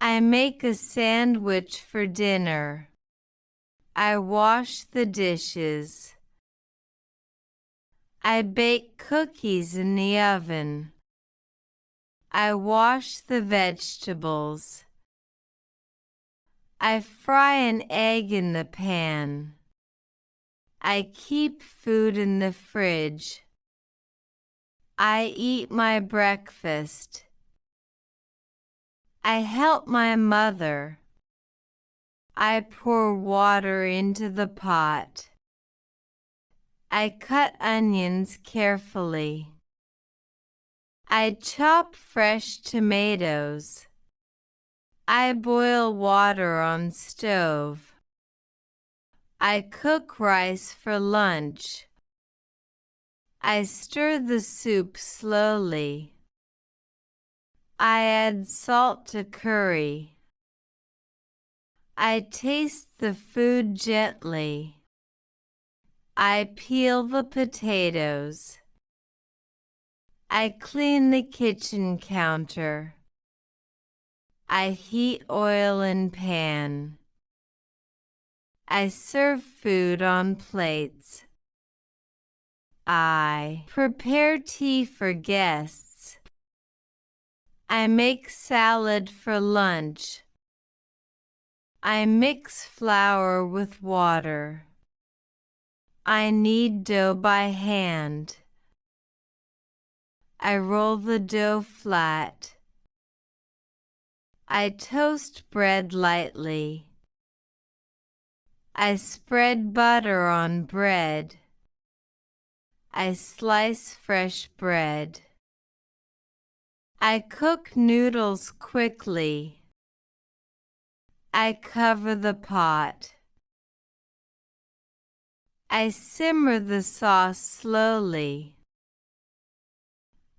I make a sandwich for dinner. I wash the dishes. I bake cookies in the oven. I wash the vegetables. I fry an egg in the pan. I keep food in the fridge. I eat my breakfast. I help my mother. I pour water into the pot. I cut onions carefully. I chop fresh tomatoes. I boil water on stove. I cook rice for lunch. I stir the soup slowly. I add salt to curry. I taste the food gently. I peel the potatoes. I clean the kitchen counter. I heat oil in pan. I serve food on plates. I prepare tea for guests. I make salad for lunch. I mix flour with water. I knead dough by hand. I roll the dough flat. I toast bread lightly. I spread butter on bread. I slice fresh bread. I cook noodles quickly. I cover the pot. I simmer the sauce slowly.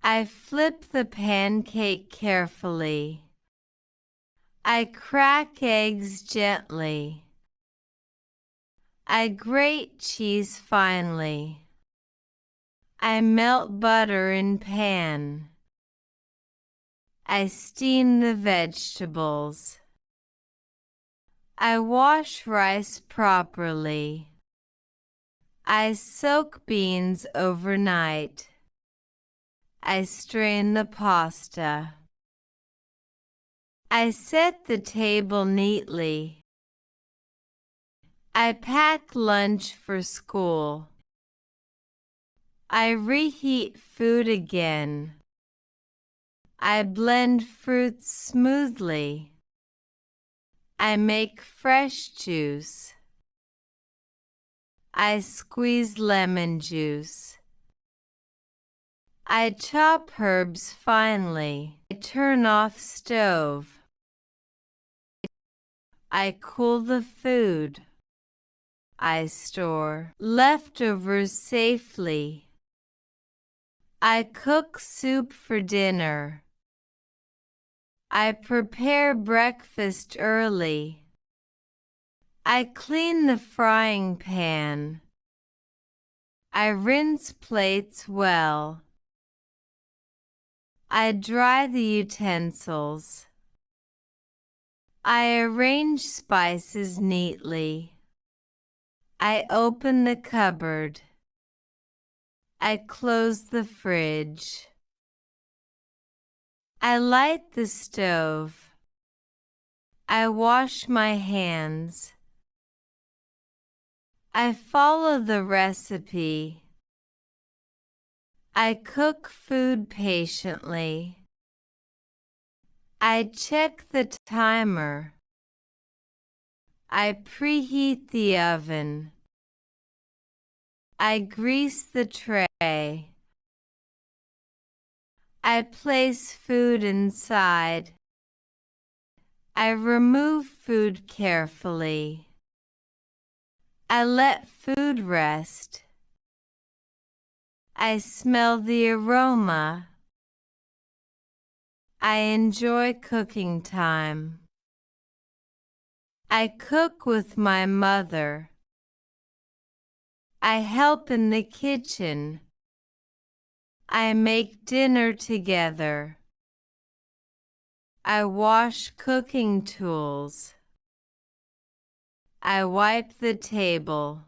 I flip the pancake carefully. I crack eggs gently. I grate cheese finely. I melt butter in pan. I steam the vegetables. I wash rice properly. I soak beans overnight. I strain the pasta. I set the table neatly. I pack lunch for school. I reheat food again. I blend fruits smoothly. I make fresh juice. I squeeze lemon juice. I chop herbs finely. I turn off stove. I cool the food. I store leftovers safely. I cook soup for dinner. I prepare breakfast early. I clean the frying pan. I rinse plates well. I dry the utensils. I arrange spices neatly. I open the cupboard. I close the fridge. I light the stove. I wash my hands. I follow the recipe. I cook food patiently. I check the timer. I preheat the oven. I grease the tray. I place food inside. I remove food carefully. I let food rest. I smell the aroma. I enjoy cooking time. I cook with my mother. I help in the kitchen. I make dinner together. I wash cooking tools. I wipe the table.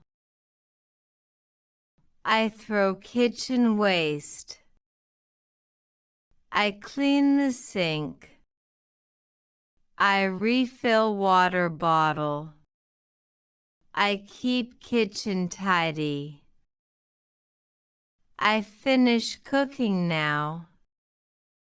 I throw kitchen waste. I clean the sink. I refill water bottle. I keep kitchen tidy. I finish cooking now.